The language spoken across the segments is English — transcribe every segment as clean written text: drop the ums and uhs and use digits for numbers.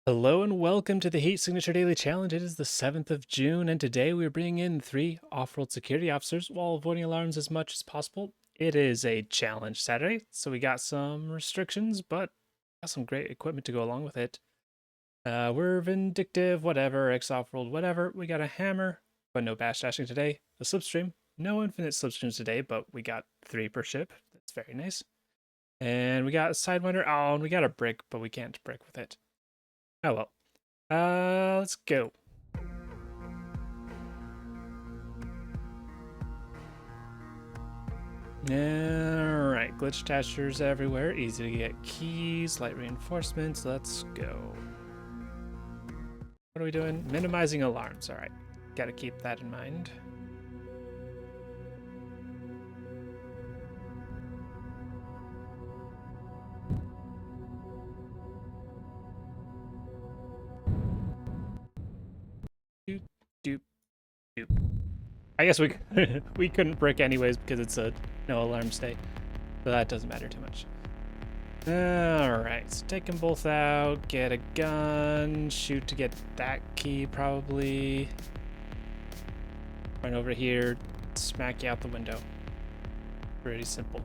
Hello and welcome to the Heat Signature Daily Challenge. It is the 7th of June, and today we're bringing in 3 off-world security officers while avoiding alarms as much as possible. It is a challenge Saturday, so we got some restrictions, but got some great equipment to go along with it. We're vindictive, whatever, ex-off-world, whatever. We got a hammer, but no bashdashing today. A slipstream, no infinite slipstreams today, but we got 3 per ship. That's very nice. And we got a sidewinder. Oh, and we got a brick, but we can't brick with it. Oh well. Let's go. Alright, glitch testers everywhere. Easy to get keys, light reinforcements. Let's go. What are we doing? Minimizing alarms. Alright, gotta keep that in mind. Doop, doop, doop. I guess we we couldn't brick anyways because it's a no alarm state, so that doesn't matter too much. Alright, so take them both out, get a gun, shoot to get that key probably. Run over here, smack you out the window. Pretty simple.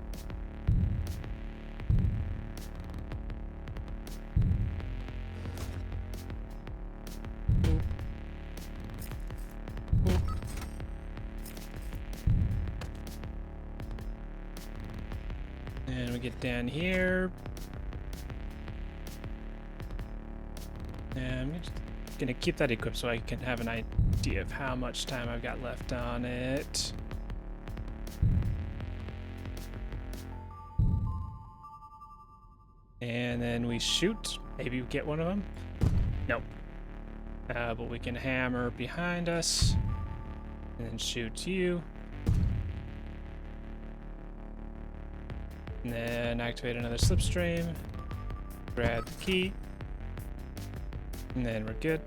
Boop. Boop. And we get down here. And I'm just gonna keep that equipped so I can have an idea of how much time I've got left on it. And then we shoot. Maybe we get one of them. Nope. But we can hammer behind us and then shoot you. And then activate another slipstream. Grab the key. And then we're good.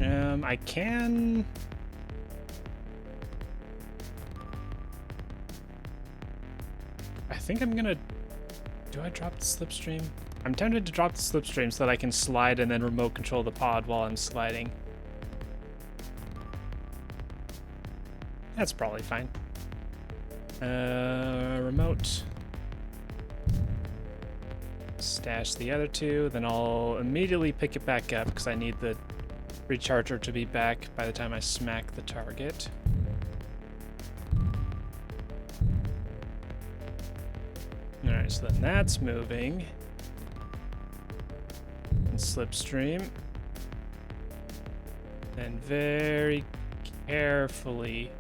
I can... I think I'm gonna... Do I drop the slipstream? I'm tempted to drop the slipstream so that I can slide and then remote control the pod while I'm sliding. That's probably fine. Remote. Stash the other two, then I'll immediately pick it back up because I need the recharger to be back by the time I smack the target. Alright, so then that's moving. And slipstream. And very carefully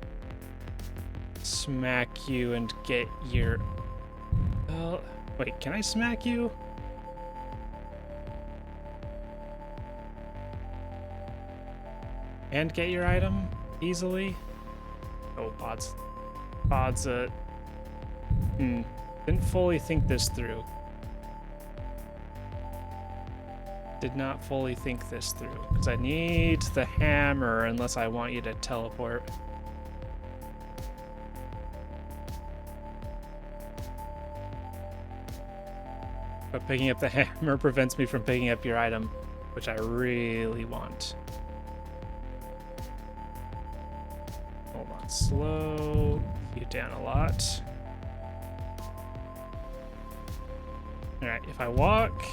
smack you and get your... Well, wait, can I smack you? And get your item easily? Oh, pods. Pods, didn't fully think this through. Did not fully think this through. Because I need the hammer unless I want you to teleport. But picking up the hammer prevents me from picking up your item, which I really want. Hold on, slow you down a lot. Alright, if I walk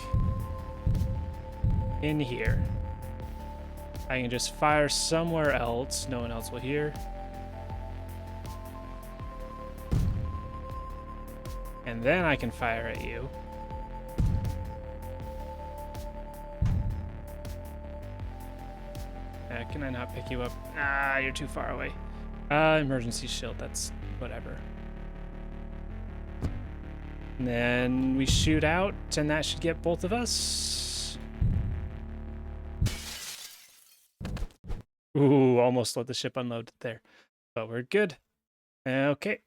in here, I can just fire somewhere else. No one else will hear. And then I can fire at you. Can I not pick you up? Ah, you're too far away. Emergency shield, that's whatever. And then we shoot out, and that should get both of us. Ooh, almost let the ship unload there. But we're good. Okay.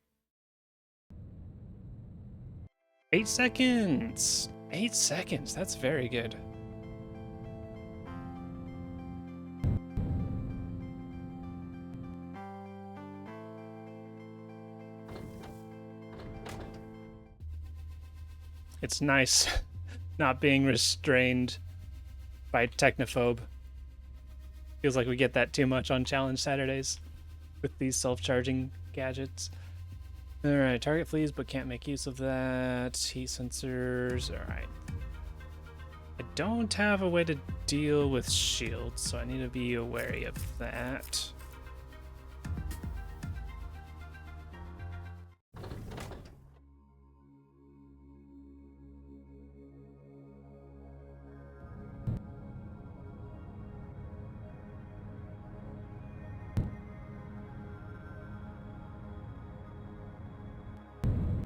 8 seconds. 8 seconds, that's very good. It's nice not being restrained by technophobe. Feels like we get that too much on Challenge Saturdays with these self-charging gadgets. Alright, target fleas but can't make use of that. Heat sensors, alright. I don't have a way to deal with shields, so I need to be wary of that.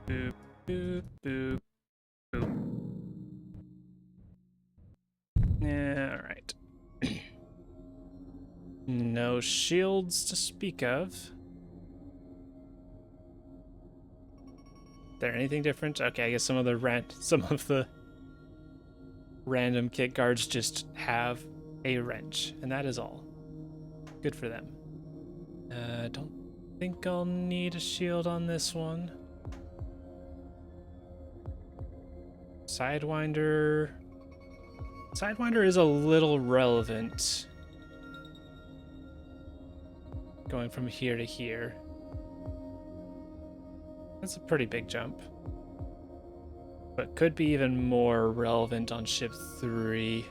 Boop, boop, boop, boop. Yeah, alright. No shields to speak of. There anything different? Okay, I guess some of the random kit guards just have a wrench, and that is all. Good for them. Don't think I'll need a shield on this one. Sidewinder. Sidewinder is a little relevant. Going from here to here. That's a pretty big jump. But could be even more relevant on ship 3.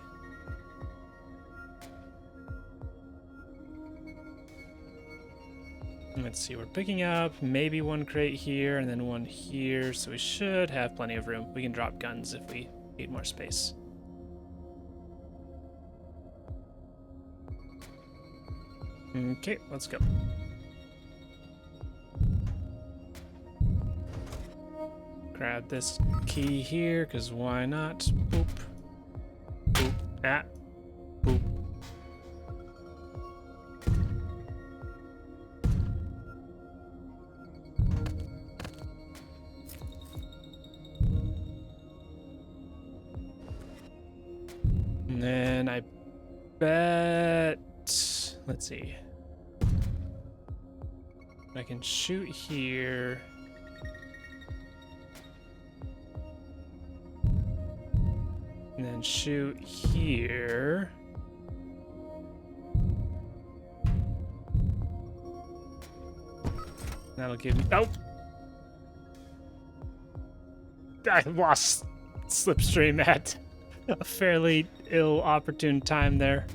Let's see, we're picking up maybe one crate here and then one here, so we should have plenty of room. We can drop guns if we need more space. Okay, let's go. Grab this key here, because why not? Boop. Boop. Ah. Boop. And then I bet... Let's see. I can shoot here. And then shoot here. That'll give me... Oh! I lost slipstream at a fairly ill-opportune time there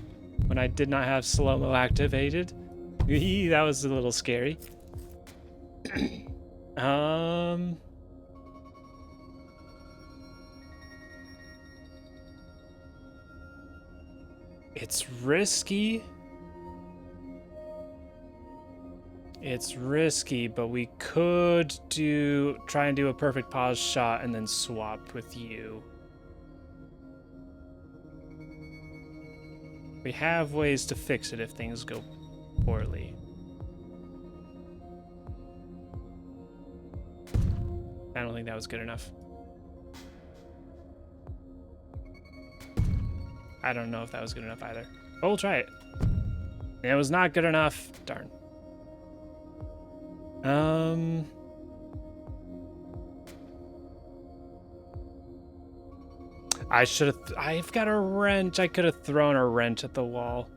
when I did not have slow-mo activated. That was a little scary. It's risky. It's risky, but we could try and do a perfect pause shot and then swap with you. We have ways to fix it if things go poorly. I don't think that was good enough. I don't know if that was good enough either. But we'll try it. It was not good enough. Darn. I've got a wrench. I could have thrown a wrench at the wall.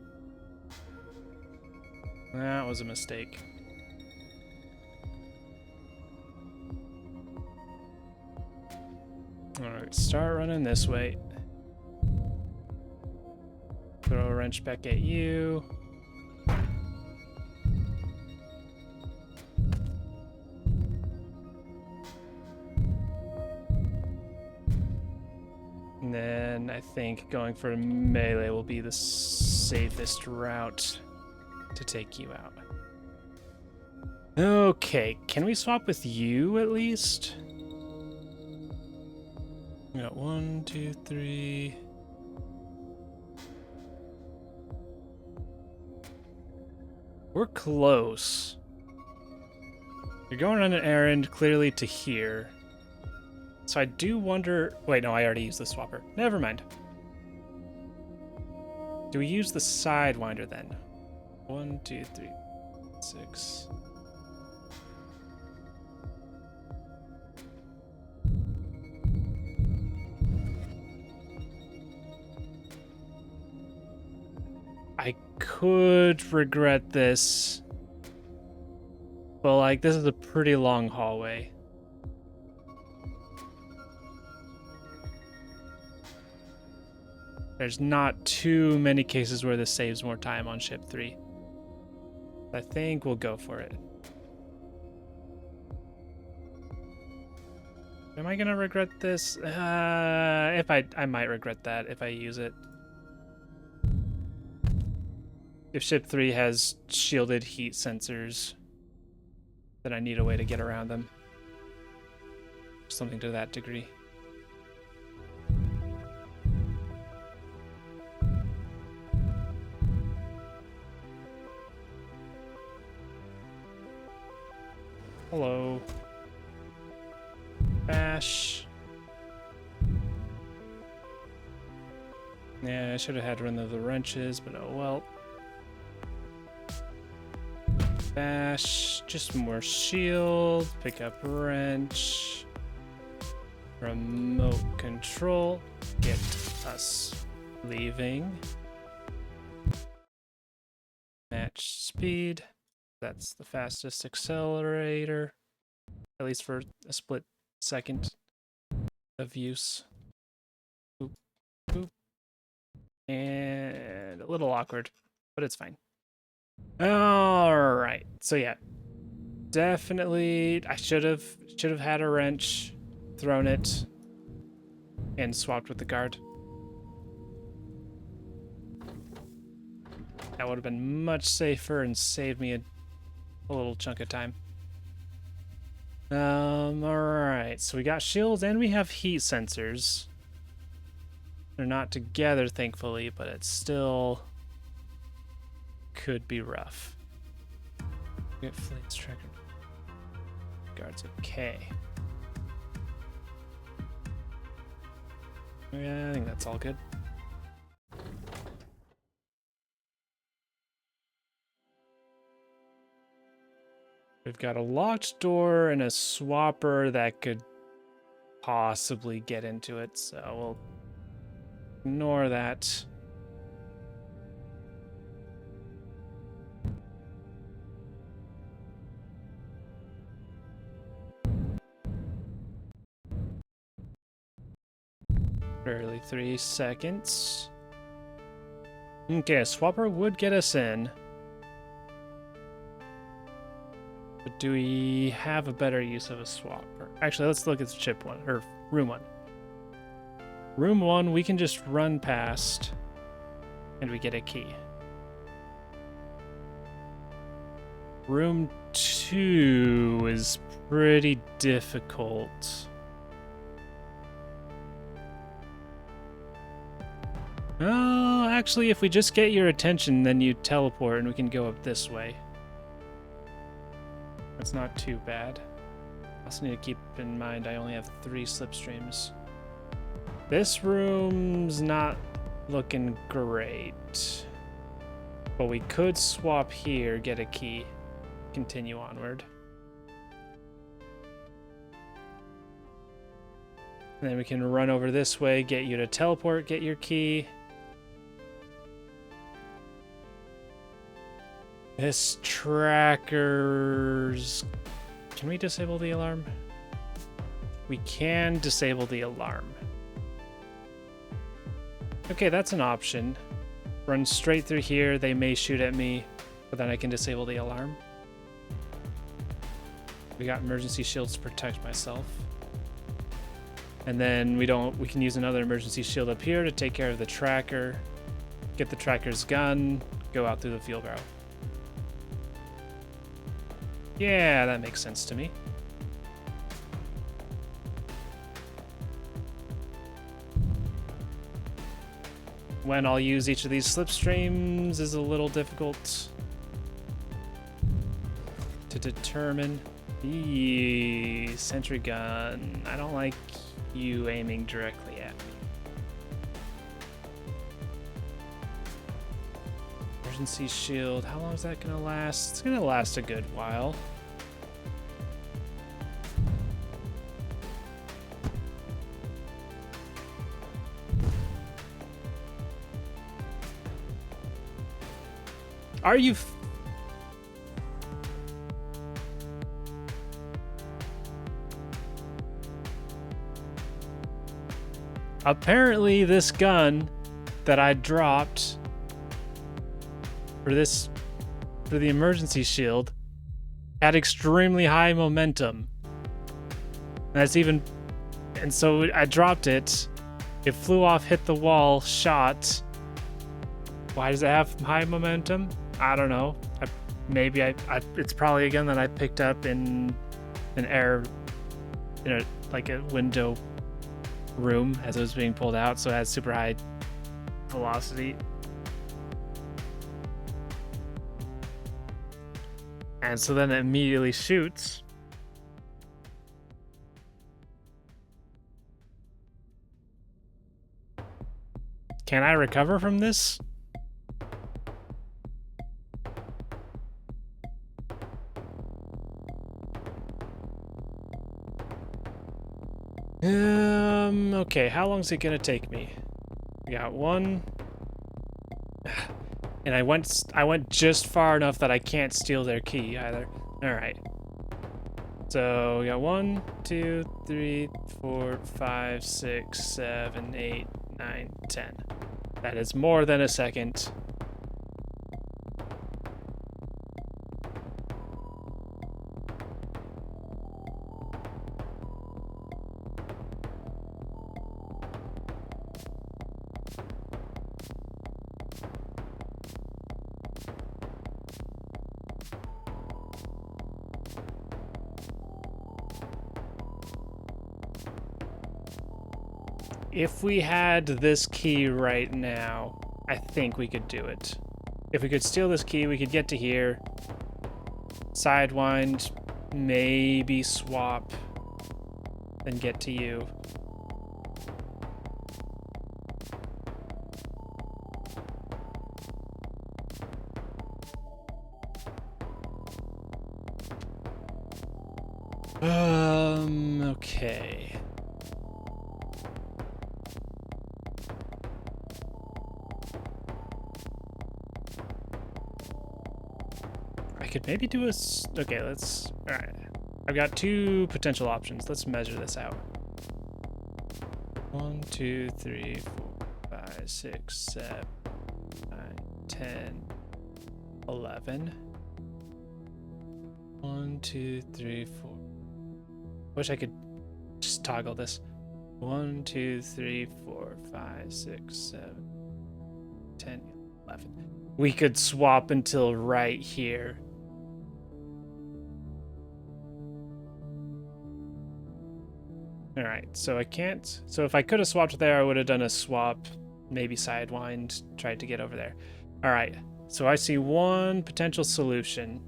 That was a mistake. Alright, start running this way. Throw a wrench back at you. And then I think going for melee will be the safest route to take you out. Okay, can we swap with you at least? We got 1, 2, 3. We're close. You're going on an errand clearly to here. So I do wonder... Wait, no, I already used the swapper. Never mind. Do we use the sidewinder then? 1, 2, 3, 6. I could regret this. But, like, this is a pretty long hallway. There's not too many cases where this saves more time on ship 3. I think we'll go for it. Am I gonna regret this? If I might regret that if I use it. If ship 3 has shielded heat sensors, then I need a way to get around them. Something to that degree. Hello. Bash. Yeah, I should have had one of the wrenches, but oh well. Bash, just more shield, pick up wrench. Remote control, get us leaving. Match speed, that's the fastest accelerator, at least for a split second of use. Boop, boop. And a little awkward, but it's fine. All right, so yeah, definitely I should have had a wrench, thrown it, and swapped with the guard. That would have been much safer and saved me a little chunk of time. All right, so we got shields and we have heat sensors. They're not together, thankfully, but it still could be rough. Get fleets tracker. Guards, okay. Yeah, I think that's all good. We've got a locked door and a swapper that could possibly get into it, so we'll ignore that. Barely 3 seconds. Okay, a swapper would get us in. But do we have a better use of a swapper? Actually, let's look at ship 1, or room 1. Room 1, we can just run past, and we get a key. Room 2 is pretty difficult. Oh, actually, if we just get your attention, then you teleport and we can go up this way. That's not too bad. I also need to keep in mind I only have 3 slipstreams. This room's not looking great. But we could swap here, get a key, continue onward. And then we can run over this way, get you to teleport, get your key. This tracker's... Can we disable the alarm? We can disable the alarm. Okay, that's an option. Run straight through here, they may shoot at me, but then I can disable the alarm. We got emergency shields to protect myself. And then we can use another emergency shield up here to take care of the tracker, get the tracker's gun, go out through the fuel barrel. Yeah, that makes sense to me. When I'll use each of these slipstreams is a little difficult to determine. Eee, sentry gun. I don't like you aiming directly at me. Emergency shield. How long is that gonna last? It's gonna last a good while. Are you... Apparently this gun that I dropped for the emergency shield had extremely high momentum. And so I dropped it. It flew off, hit the wall, shot. Why does it have high momentum? I don't know. It's probably a gun that I picked up in an air, like a window room as it was being pulled out, so it has super high velocity. And so then it immediately shoots. Can I recover from this? Okay, how long is it gonna take me? We got one. And I went just far enough that I can't steal their key either. Alright. So we got 1, 2, 3, 4, 5, 6, 7, 8, 9, 10. That is more than a second. If we had this key right now, I think we could do it. If we could steal this key, we could get to here, sidewind, maybe swap, then get to you. Okay. I could maybe do a... Okay, let's... Alright. I've got two potential options. Let's measure this out. 1, 2, 3, 4, 5, 6, 7, 9, 10, 11. 1, 2, 3, 4. Wish I could just toggle this. 1, 2, 3, 4, 5, 6, 7, 10, 11. We could swap until right here. Alright, so I can't... So if I could have swapped there, I would have done a swap, maybe sidewind, tried to get over there. Alright, so I see one potential solution.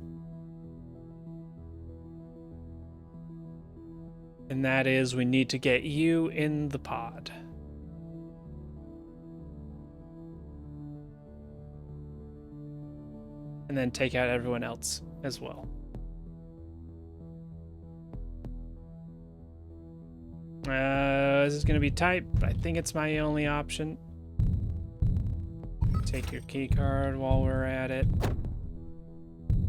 And that is we need to get you in the pod. And then take out everyone else as well. This is going to be tight, but I think it's my only option. Take your key card while we're at it.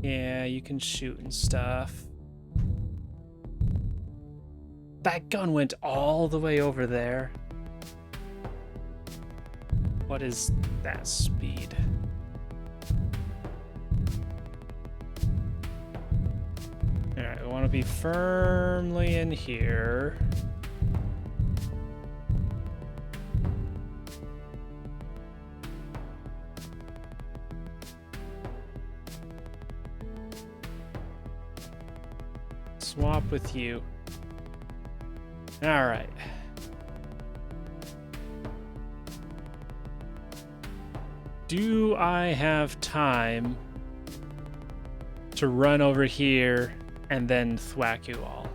Yeah, you can shoot and stuff. That gun went all the way over there. What is that speed? Alright, we want to be firmly in here. Swap with you. All right. Do I have time to run over here and then thwack you all?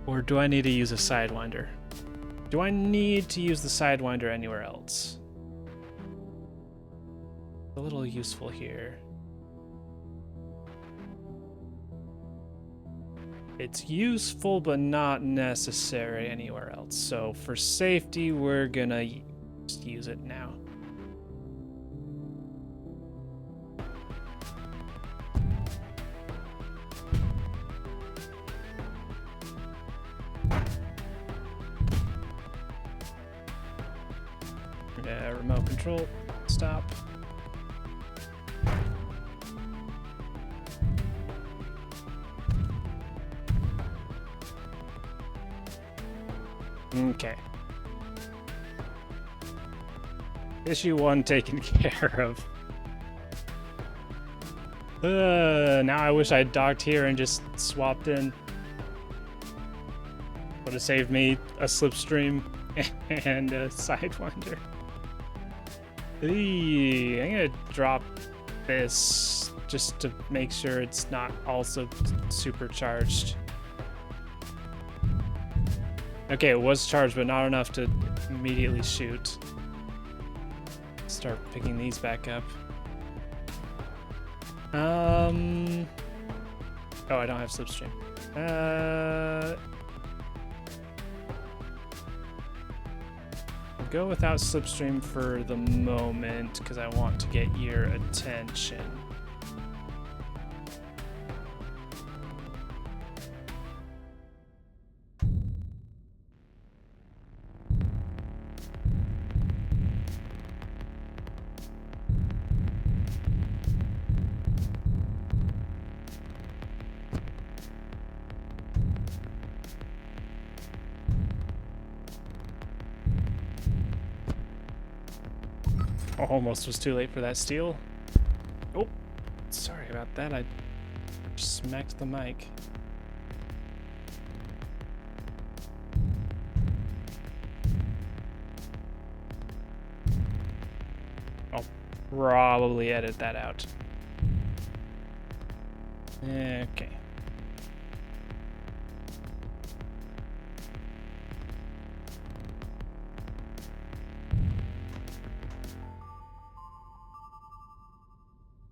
Or do I need to use a sidewinder? Do I need to use the sidewinder anywhere else? A little useful here. It's useful, but not necessary anywhere else. So for safety, we're gonna just use it now. Remote control, stop. Okay. Issue 1 taken care of. Now I wish I'd docked here and just swapped in. Would have saved me a slipstream and a sidewinder. I'm gonna drop this just to make sure it's not also supercharged. Okay, it was charged, but not enough to immediately shoot. Start picking these back up. Oh, I don't have slipstream. I'll go without slipstream for the moment because I want to get your attention. Almost was too late for that steal. Oh, sorry about that. I smacked the mic. I'll probably edit that out. Okay.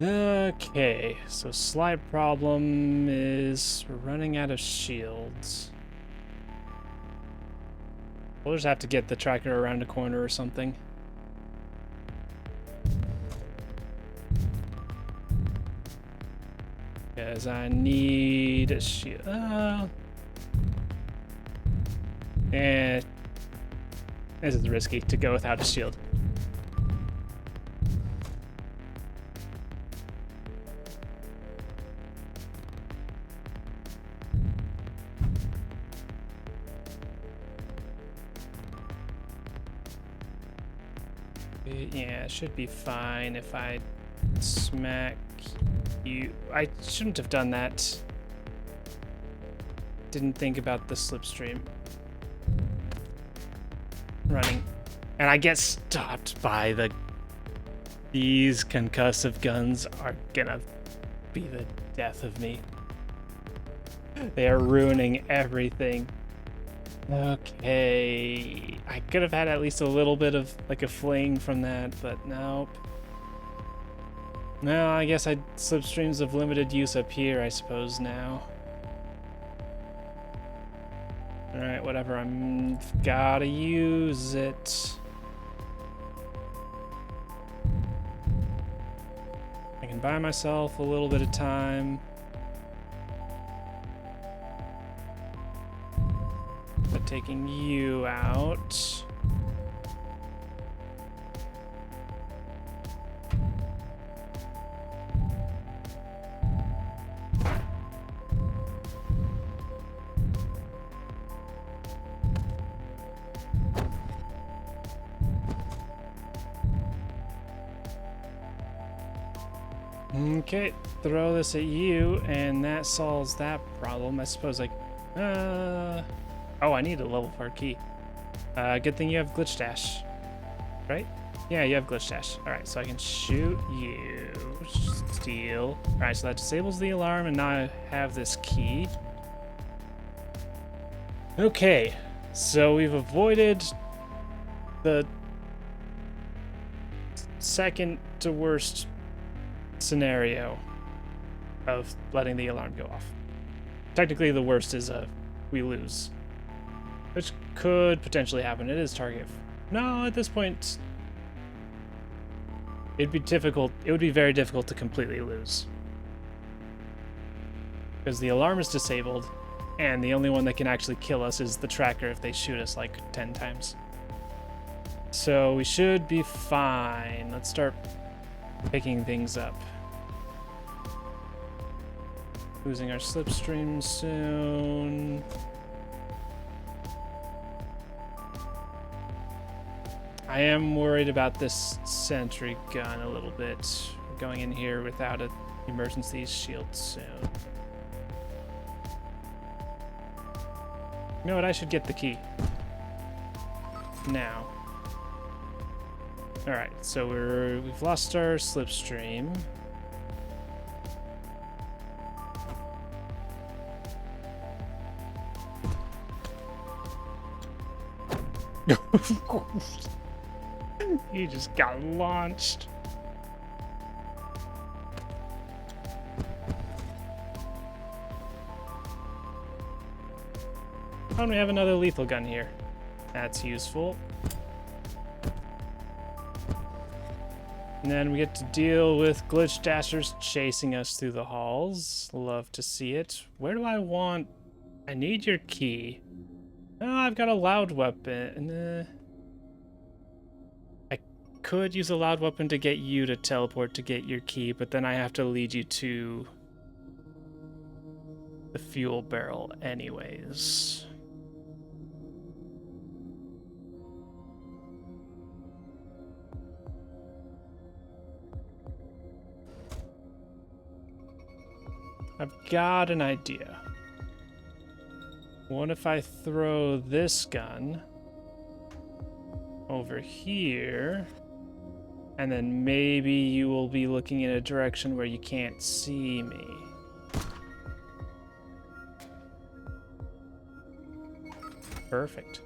Okay, so slight problem is we're running out of shields. We'll just have to get the tracker around a corner or something. Because I need a shield. And this is risky to go without a shield. Yeah, it should be fine if I smack you. I shouldn't have done that. Didn't think about the slipstream running. And I get stopped by these concussive guns are gonna be the death of me. They are ruining everything. Okay, I could have had at least a little bit of like a fling from that, but nope. No, I guess slipstreams of limited use up here, I suppose now. Alright, whatever, I'm gotta use it. I can buy myself a little bit of time. But taking you out. Okay, throw this at you, and that solves that problem. I suppose oh, I need a level 4 key. Good thing you have glitch dash, right? Yeah, you have glitch dash. All right, so I can shoot you, steal. All right, so that disables the alarm, and now I have this key. Okay, so we've avoided the second to worst scenario of letting the alarm go off. technically the worst is we lose, which could potentially happen. It is target. No, at this point, it'd be difficult. It would be very difficult to completely lose because the alarm is disabled, and the only one that can actually kill us is the tracker if they shoot us like 10 times. So we should be fine. Let's start picking things up. Losing our slipstream soon. I am worried about this sentry gun a little bit. We're going in here without an emergency shield soon. You know what? I should get the key. Now. Alright, so we've lost our slipstream. He just got launched. Oh, and we have another lethal gun here. That's useful. And then we get to deal with glitch dashers chasing us through the halls. Love to see it. Where do I want... I need your key. Oh, I've got a loud weapon. I could use a loud weapon to get you to teleport to get your key, but then I have to lead you to the fuel barrel anyways. I've got an idea. What if I throw this gun over here, and then maybe you will be looking in a direction where you can't see me. Perfect.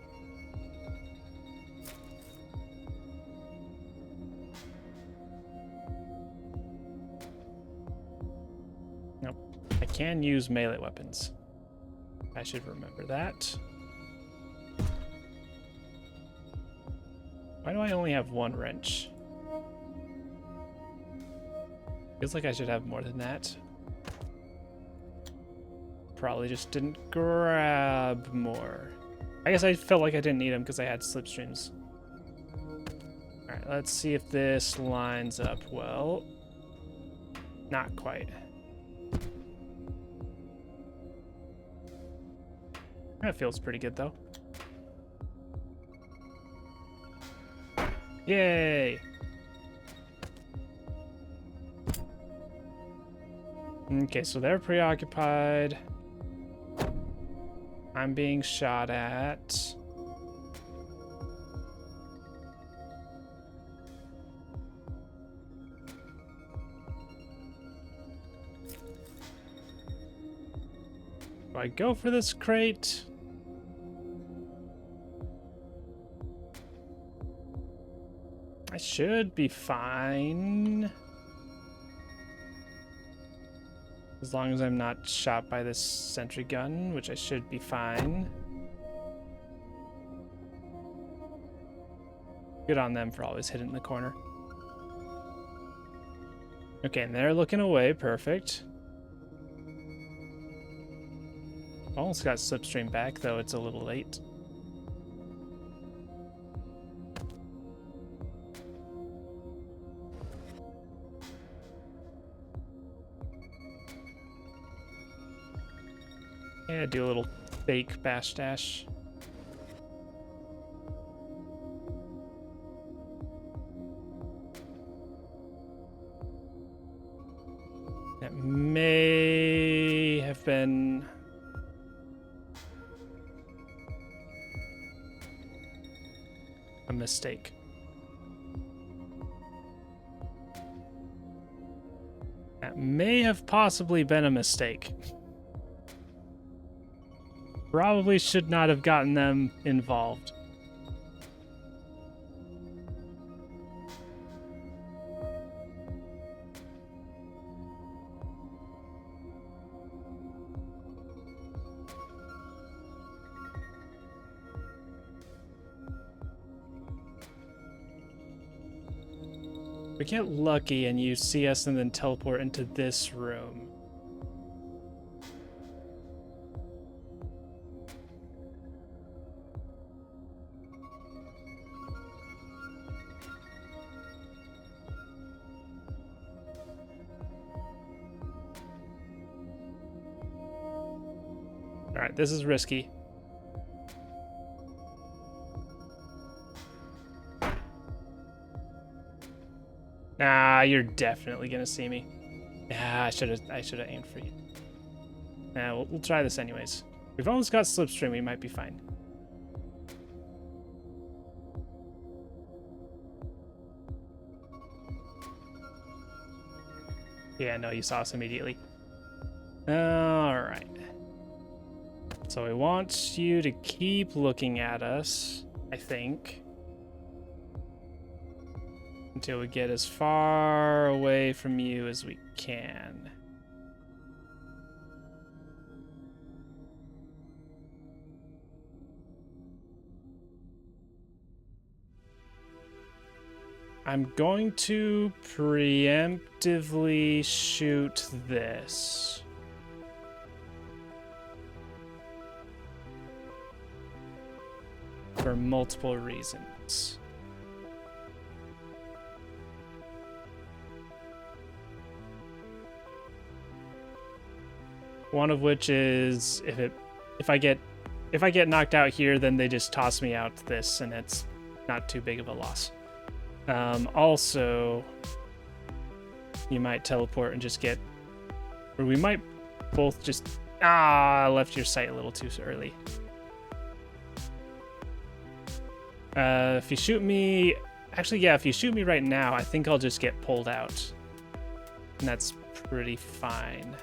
Nope. I can use melee weapons. I should remember that. Why do I only have one wrench? Feels like I should have more than that. Probably just didn't grab more. I guess I felt like I didn't need them because I had slipstreams. Alright, let's see if this lines up well. Not quite. That feels pretty good, though. Yay! Okay, so they're preoccupied. I'm being shot at. Do I go for this crate? I should be fine. As long as I'm not shot by this sentry gun, which I should be fine. Good on them for always hitting the corner. Okay, and they're looking away. Perfect. Almost got slipstream back, though it's a little late. Yeah, do a little fake bash dash. That may have been a mistake. That may have possibly been a mistake. Probably should not have gotten them involved. We get lucky and you see us and then teleport into this room. All right, this is risky. Nah, you're definitely gonna see me. Yeah, I should have aimed for you. Nah, we'll try this anyways. We've almost got slipstream. We might be fine. Yeah, no, you saw us immediately. All right. So I want you to keep looking at us, I think, until we get as far away from you as we can. I'm going to preemptively shoot this. For multiple reasons. One of which is if I get knocked out here, then they just toss me out this, and it's not too big of a loss. Also, you might teleport and just get, or we might both just left your sight a little too early. If you shoot me, actually, yeah, if you shoot me right now, I think I'll just get pulled out. And that's pretty fine.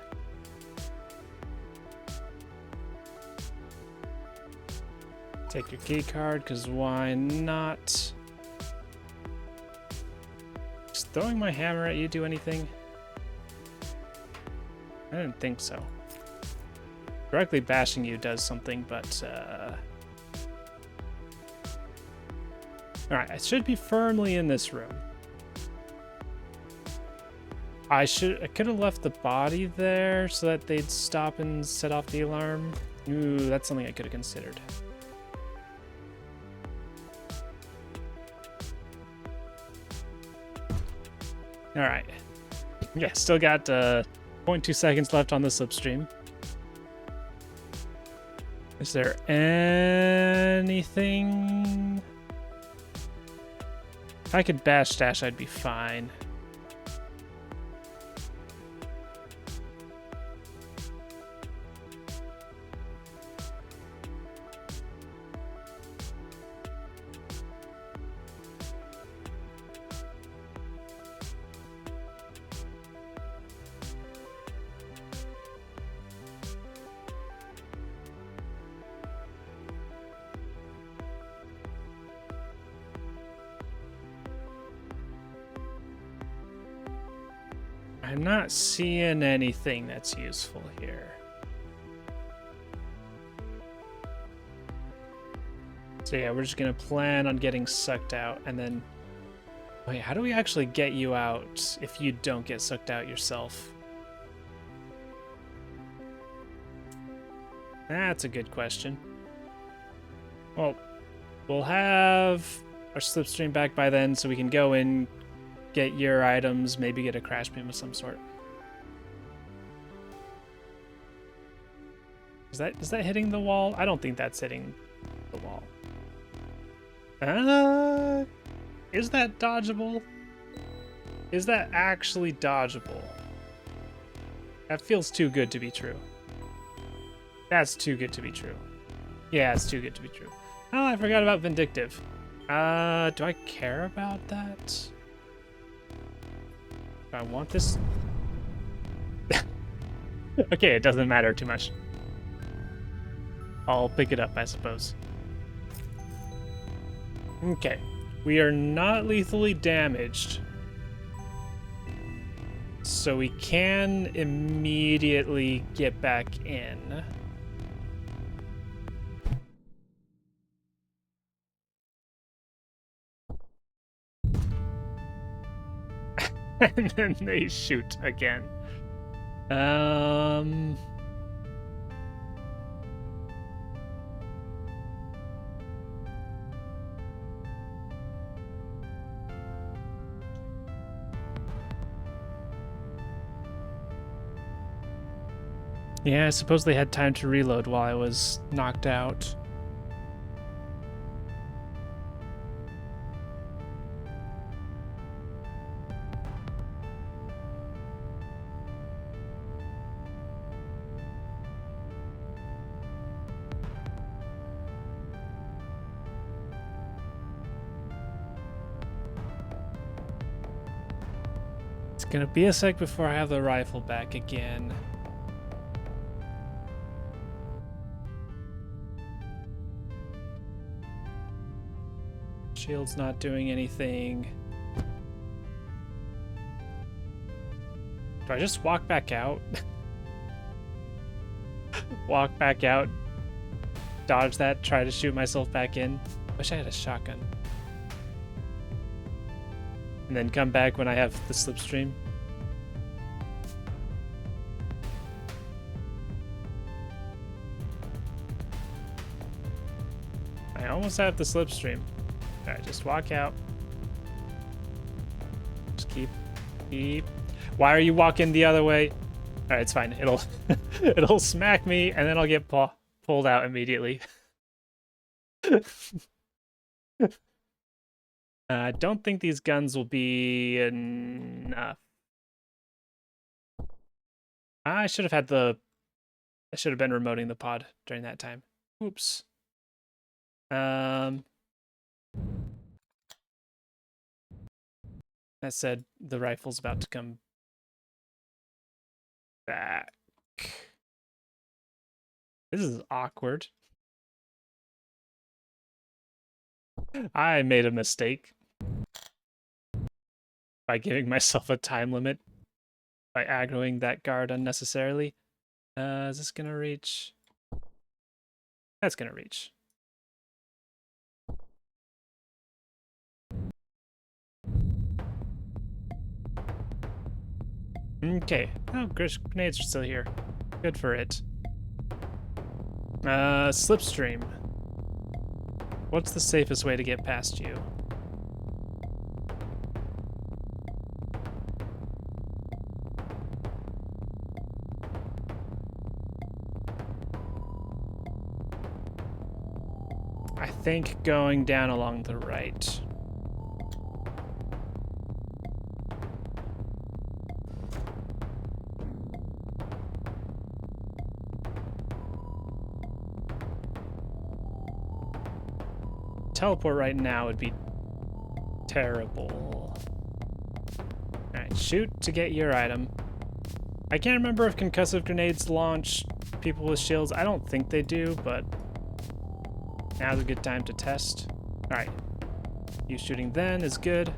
Take your key card, because why not? Just throwing my hammer at you do anything? I didn't think so. Directly bashing you does something, but, Alright, I should be firmly in this room. I could have left the body there so that they'd stop and set off the alarm. Ooh, that's something I could have considered. Alright. Yeah, still got 0.2 seconds left on the slipstream. Is there anything? If I could bash dash, I'd be fine. I'm not seeing anything that's useful here. So yeah, we're just gonna plan on getting sucked out and then... Wait, how do we actually get you out if you don't get sucked out yourself? That's a good question. Well, we'll have our slipstream back by then so we can go in, get your items, maybe get a crash beam of some sort. Is that hitting the wall? I don't think that's hitting the wall. Is that dodgeable? Is that actually dodgeable? That feels too good to be true. That's too good to be true. Yeah, it's too good to be true. Oh, I forgot about Vindictive. Do I care about that? I want this. Okay, it doesn't matter too much. I'll pick it up, I suppose. Okay, we are not lethally damaged, so we can immediately get back in. And then they shoot again. Yeah, I suppose they had time to reload while I was knocked out. It's gonna be a sec before I have the rifle back again. Shield's not doing anything. Do I just walk back out? Walk back out, dodge that, try to shoot myself back in. Wish I had a shotgun. And then come back when I have the slipstream. I almost have the slipstream. Alright, just walk out. Just keep. Why are you walking the other way? Alright, it's fine. It'll smack me and then I'll get pulled out immediately. I don't think these guns will be enough. I should have been remoting the pod during that time. Oops. That said, the rifle's about to come back. This is awkward. I made a mistake by giving myself a time limit by aggroing that guard unnecessarily. Is this gonna reach? That's gonna reach. Okay. Oh, grenades are still here. Good for it. Slipstream. What's the safest way to get past you? I think going down along the right. Teleport right now would be terrible. Alright, shoot to get your item. I can't remember if concussive grenades launch people with shields. I don't think they do, but now's a good time to test. Alright. You shooting then is good.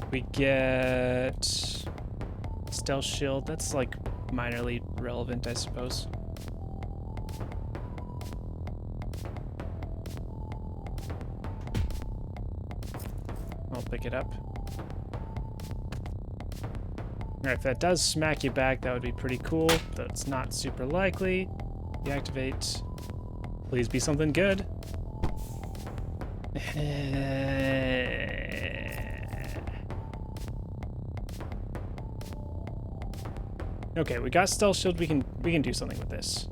We get stealth shield. That's like minorly relevant, I suppose. I'll pick it up. Alright, if that does smack you back, that would be pretty cool, though it's not super likely. Deactivate. Please be something good. Okay, we got stealth shield. We can do something with this.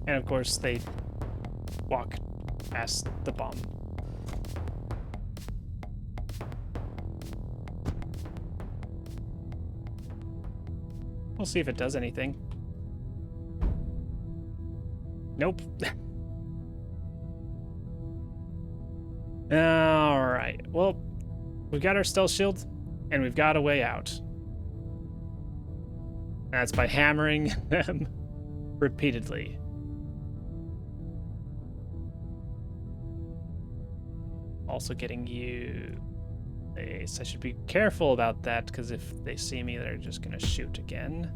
And of course, they walk past the bomb. We'll see if it does anything. Nope. Alright, well, we've got our stealth shield, and we've got a way out. That's by hammering them repeatedly. Also getting you... I should be careful about that, because if they see me, they're just gonna shoot again.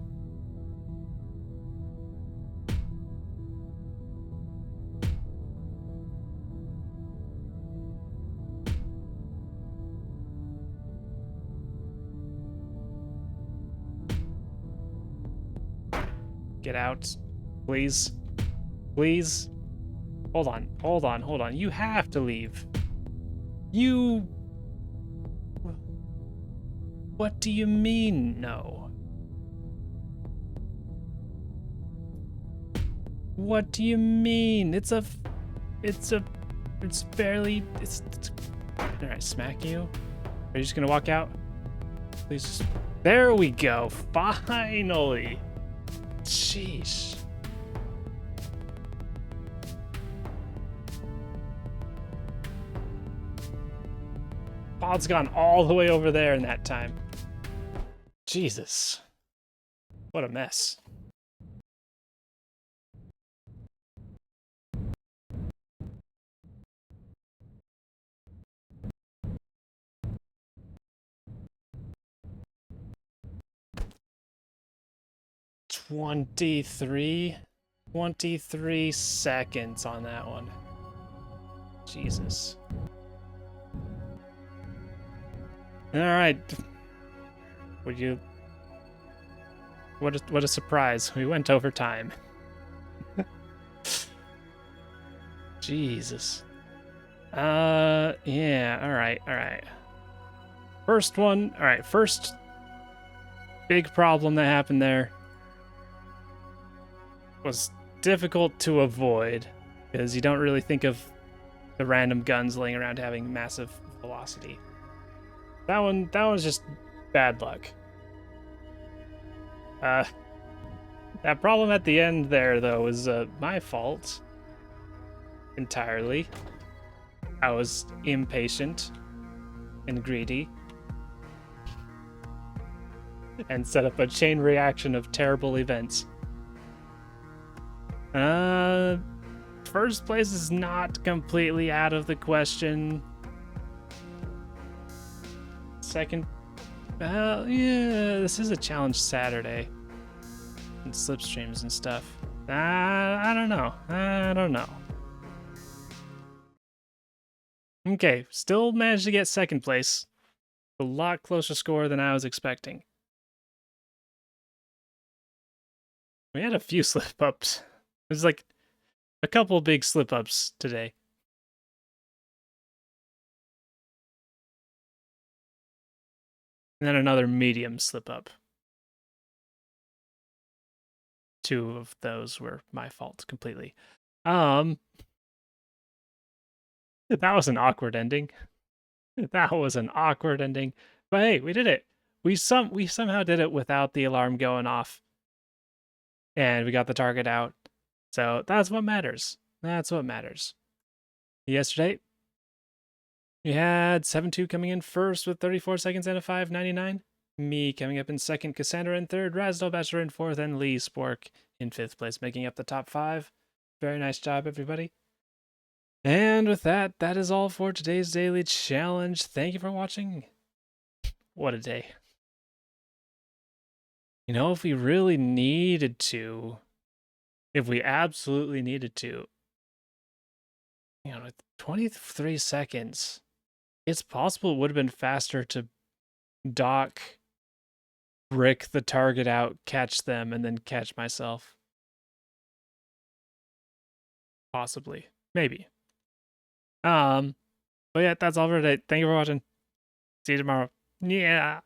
Get out. Please. Please. Hold on. You have to leave. You... What do you mean, no? What do you mean? It's barely... Did I smack you? Are you just gonna walk out? Please just... There we go. Finally. Sheesh. Pod's gone all the way over there in that time. Jesus. What a mess. $23 seconds on that one. Jesus. All right. What a surprise. We went over time. Jesus. Yeah, all right. First one, all right, first big problem that happened there was difficult to avoid because you don't really think of the random guns laying around having massive velocity. That was just bad luck. That problem at the end there, though, was my fault entirely. I was impatient and greedy and set up a chain reaction of terrible events. First place is not completely out of the question. Second, yeah, this is a challenge Saturday. And slipstreams and stuff. I don't know. Okay, still managed to get second place. A lot closer score than I was expecting. We had a few slip-ups. There's like a couple big slip-ups today. And then another medium slip-up. 2 of those were my fault completely. That was an awkward ending. That was an awkward ending. But hey, we did it. We somehow did it without the alarm going off. And we got the target out. So that's what matters. That's what matters. Yesterday, we had 7-2 coming in first with 34 seconds and a 5.99. Me coming up in second, Cassandra in third, Razdal Bachelor in fourth, and Lee Spork in fifth place, making up the top 5. Very nice job, everybody. And with that, that is all for today's daily challenge. Thank you for watching. What a day. You know, if we really needed to, if we absolutely needed to, you know, with 23 seconds, it's possible it would have been faster to dock, brick the target out, catch them, and then catch myself. Possibly. Maybe. But yeah, that's all for today. Thank you for watching. See you tomorrow. Yeah.